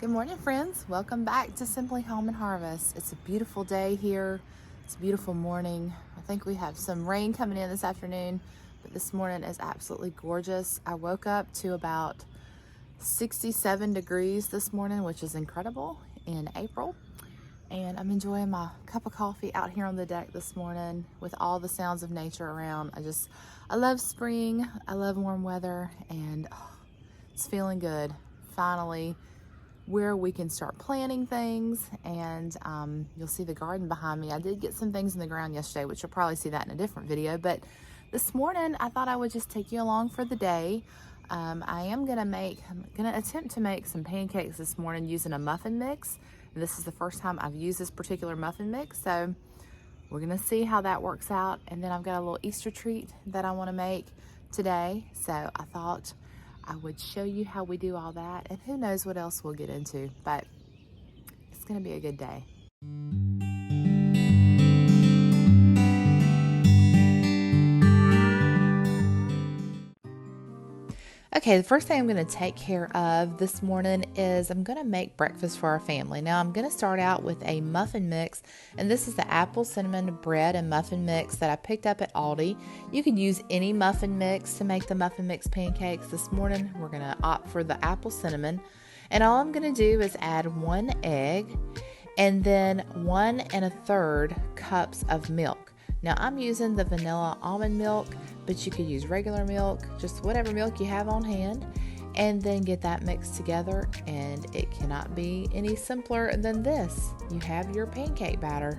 Good morning, friends. Welcome back to Simply Home and Harvest. It's a beautiful day here. It's a beautiful morning. I think we have some rain coming in this afternoon, but this morning is absolutely gorgeous. I woke up to about 67 degrees this morning, which is incredible in April. And I'm enjoying my cup of coffee out here on the deck this morning with all the sounds of nature around. I love spring. I love warm weather, and it's feeling good. Finally, where we can start planting things, and you'll see the garden behind me. I did get some things in the ground yesterday, which you'll probably see that in a different video, but this morning I thought I would just take you along for the day. I'm gonna attempt to make some pancakes this morning using a muffin mix. This is the first time I've used this particular muffin mix, so we're gonna see how that works out. And then I've got a little Easter treat that I want to make today, so I thought I would show you how we do all that, and who knows what else we'll get into, but it's gonna be a good day. Okay, the first thing I'm going to take care of this morning is I'm going to make breakfast for our family. Now, I'm going to start out with a muffin mix, and this is the apple cinnamon bread and muffin mix that I picked up at Aldi. You can use any muffin mix to make the muffin mix pancakes. This morning, we're going to opt for the apple cinnamon, and all I'm going to do is add 1 egg and then 1 1/3 cups of milk. Now, I'm using the vanilla almond milk, but you could use regular milk, just whatever milk you have on hand, and then get that mixed together, and it cannot be any simpler than this. You have your pancake batter.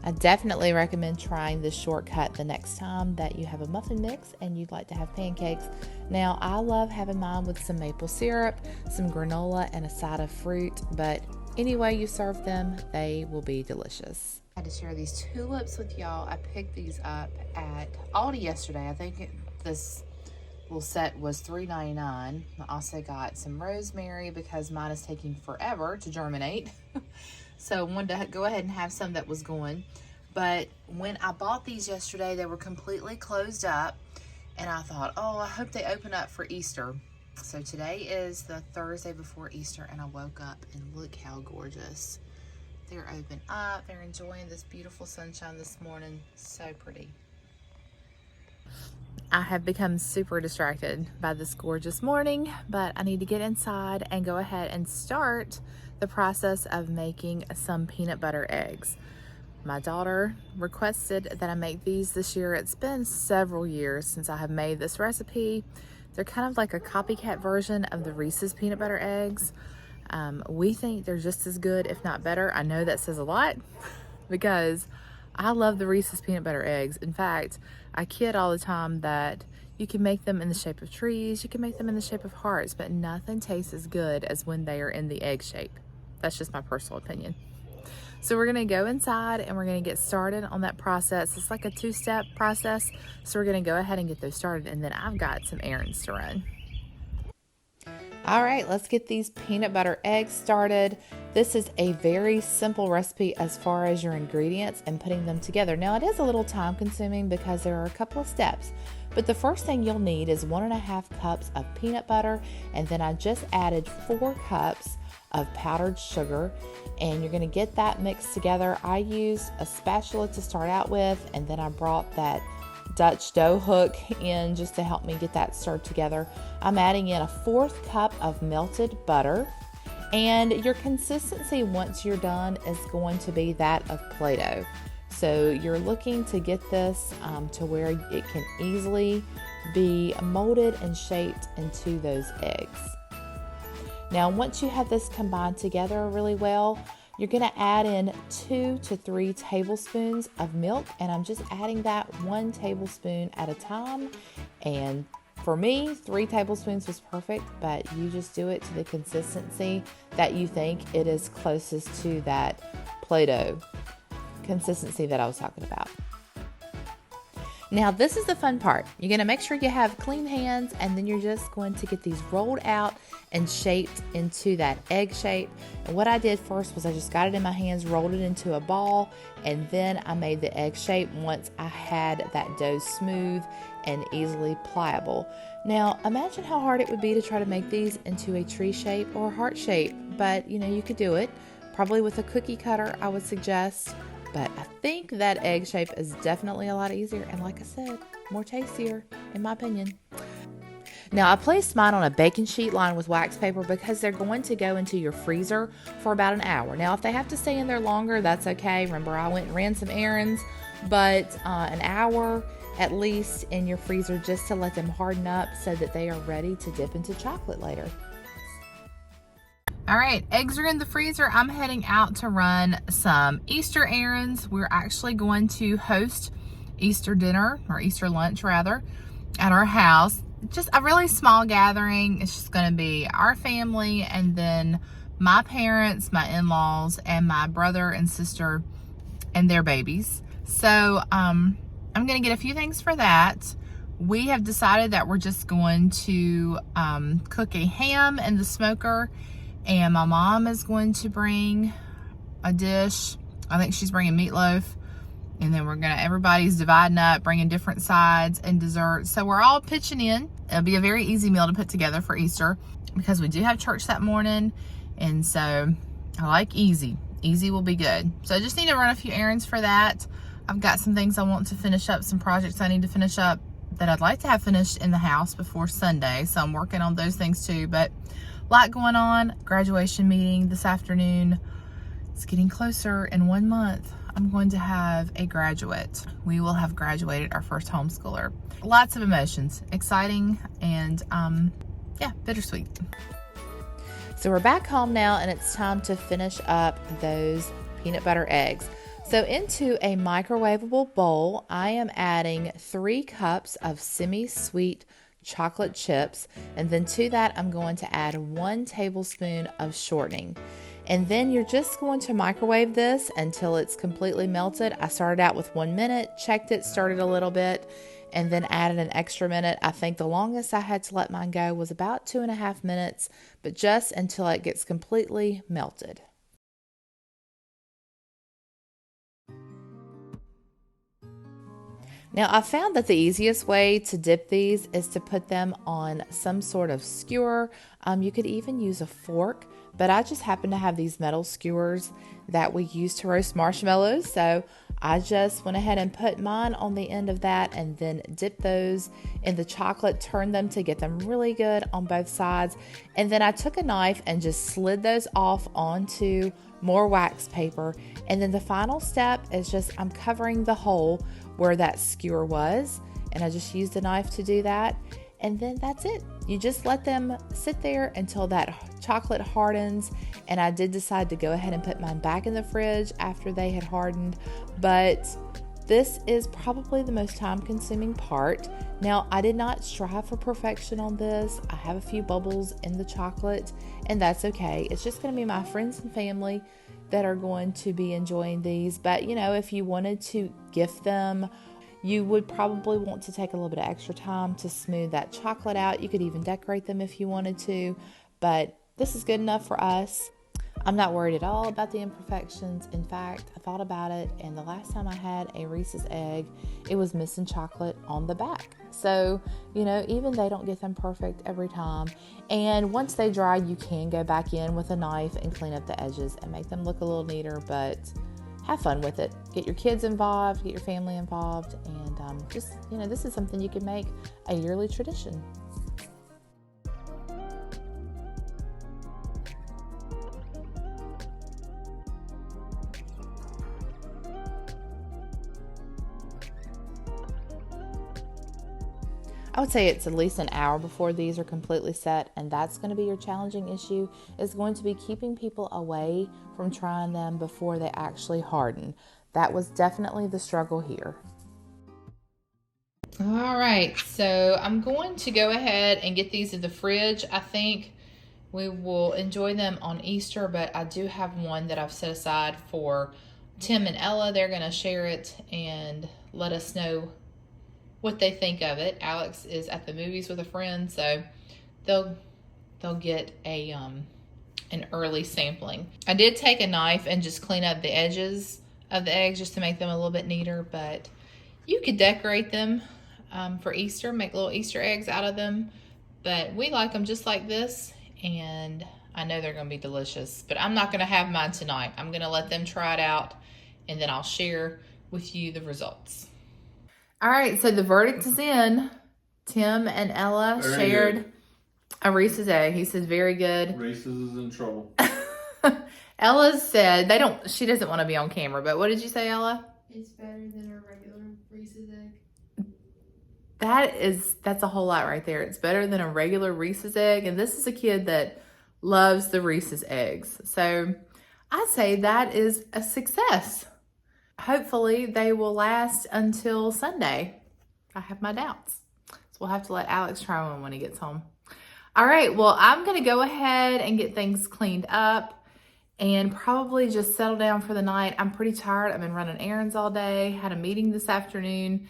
I definitely recommend trying this shortcut the next time that you have a muffin mix and you'd like to have pancakes. Now, I love having mine with some maple syrup, some granola, and a side of fruit, but any way you serve them, they will be delicious. I had to share these tulips with y'all. I picked these up at Aldi yesterday. I think this little set was $3.99. I also got some rosemary because mine is taking forever to germinate. So I wanted to go ahead and have some that was going. But when I bought these yesterday, they were completely closed up. And I thought, oh, I hope they open up for Easter. So today is the Thursday before Easter, and I woke up and look how gorgeous. They're open up. They're enjoying this beautiful sunshine this morning. So pretty. I have become super distracted by this gorgeous morning, but I need to get inside and go ahead and start the process of making some peanut butter eggs. My daughter requested that I make these this year. It's been several years since I have made this recipe. They're kind of like a copycat version of the Reese's peanut butter eggs. We think they're just as good, if not better. I know that says a lot because I love the Reese's peanut butter eggs. In fact, I kid all the time that you can make them in the shape of trees, you can make them in the shape of hearts, but nothing tastes as good as when they are in the egg shape. That's just my personal opinion. So we're gonna go inside and we're gonna get started on that process. It's like a 2-step process. So we're gonna go ahead and get those started, and then I've got some errands to run. All right, let's get these peanut butter eggs started. This is a very simple recipe as far as your ingredients and putting them together. Now, it is a little time consuming because there are a couple of steps, but the first thing you'll need is 1.5 cups of peanut butter, and then I just added 4 cups of powdered sugar, and you're gonna get that mixed together. I used a spatula to start out with, and then I brought that Dutch dough hook in just to help me get that stirred together. I'm adding in a 1/4 cup of melted butter, and your consistency once you're done is going to be that of Play-Doh. So you're looking to get this to where it can easily be molded and shaped into those eggs. Now, once you have this combined together really well, you're going to add in 2 to 3 tablespoons of milk, and I'm just adding that 1 tablespoon at a time. And for me, 3 tablespoons was perfect, but you just do it to the consistency that you think it is closest to that Play-Doh consistency that I was talking about. Now, this is the fun part. You're going to make sure you have clean hands, and then you're just going to get these rolled out and shaped into that egg shape. And what I did first was I just got it in my hands, rolled it into a ball, and then I made the egg shape once I had that dough smooth and easily pliable. Now, imagine how hard it would be to try to make these into a tree shape or a heart shape, but you could do it. Probably with a cookie cutter, I would suggest. But I think that egg shape is definitely a lot easier. And like I said, more tastier, in my opinion. Now, I placed mine on a baking sheet lined with wax paper because they're going to go into your freezer for about an hour. Now, if they have to stay in there longer, that's okay. Remember, I went and ran some errands, but an hour at least in your freezer just to let them harden up so that they are ready to dip into chocolate later. All right, eggs are in the freezer. I'm heading out to run some Easter errands. We're actually going to host Easter dinner, or Easter lunch rather, at our house. Just a really small gathering. It's just going to be our family and then my parents, my in-laws, and my brother and sister and their babies. So I'm going to get a few things for that. We have decided that we're just going to cook a ham in the smoker. And my mom is going to bring a dish. I think she's bringing meatloaf. And then everybody's dividing up, bringing different sides and desserts. So we're all pitching in. It'll be a very easy meal to put together for Easter because we do have church that morning. And so I like easy. Easy will be good. So I just need to run a few errands for that. I've got some things I want to finish up, some projects I need to finish up that I'd like to have finished in the house before Sunday. So I'm working on those things too. But a lot going on. Graduation meeting this afternoon. It's getting closer. In 1 month, I'm going to have a graduate. We will have graduated our first homeschooler. Lots of emotions. Exciting and yeah, bittersweet. So we're back home now and it's time to finish up those peanut butter eggs. So into a microwavable bowl, I am adding 3 cups of semi-sweet chocolate chips, and then to that I'm going to add 1 tablespoon of shortening. And then you're just going to microwave this until it's completely melted. I started out with 1 minute, checked it, stirred it a little bit, and then added an extra minute. I think the longest I had to let mine go was about 2.5 minutes, but just until it gets completely melted. Now, I found that the easiest way to dip these is to put them on some sort of skewer. You could even use a fork, but I just happen to have these metal skewers that we use to roast marshmallows. So I just went ahead and put mine on the end of that and then dip those in the chocolate, turn them to get them really good on both sides. And then I took a knife and just slid those off onto more wax paper. And then the final step is just I'm covering the hole where that skewer was, and I just used a knife to do that. And then that's it. You just let them sit there until that chocolate hardens. And I did decide to go ahead and put mine back in the fridge after they had hardened, but this is probably the most time-consuming part. Now, I did not strive for perfection on this. I have a few bubbles in the chocolate, and that's okay. It's just going to be my friends and family that are going to be enjoying these. But if you wanted to gift them, you would probably want to take a little bit of extra time to smooth that chocolate out. You could even decorate them if you wanted to, but this is good enough for us. I'm not worried at all about the imperfections. In fact, I thought about it, and the last time I had a Reese's egg, it was missing chocolate on the back. So, even they don't get them perfect every time. And once they dry, you can go back in with a knife and clean up the edges and make them look a little neater, but have fun with it. Get your kids involved, get your family involved, and this is something you can make a yearly tradition. I would say it's at least an hour before these are completely set, and that's going to be your challenging issue, is going to be keeping people away from trying them before they actually harden. That was definitely the struggle here. All right, so I'm going to go ahead and get these in the fridge. I think we will enjoy them on Easter, but I do have one that I've set aside for Tim and Ella. They're going to share it and let us know what they think of it. Alex is at the movies with a friend, so they'll get a an early sampling. I did take a knife and just clean up the edges of the eggs just to make them a little bit neater, but you could decorate them for Easter, make little Easter eggs out of them, but we like them just like this, and I know they're going to be delicious, but I'm not going to have mine tonight. I'm going to let them try it out, and then I'll share with you the results. All right, so the verdict is in. Tim and Ella shared a Reese's egg. He said, very good. Reese's is in trouble. Ella said, she doesn't want to be on camera, but what did you say, Ella? It's better than a regular Reese's egg. That's a whole lot right there. It's better than a regular Reese's egg, and this is a kid that loves the Reese's eggs. So I say that is a success. Hopefully they will last until Sunday. I have my doubts. So we'll have to let Alex try one when he gets home. All right, well, I'm going to go ahead and get things cleaned up and probably just settle down for the night. I'm pretty tired. I've been running errands all day, had a meeting this afternoon,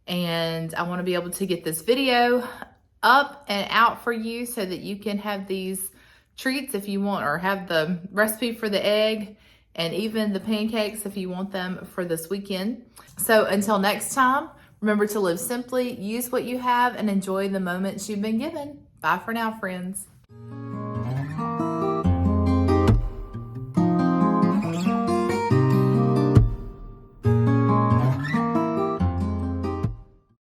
and I want to be able to get this video up and out for you so that you can have these treats if you want, or have the recipe for the egg and even the pancakes if you want them for this weekend. So until next time, remember to live simply, use what you have, and enjoy the moments you've been given. Bye for now, friends.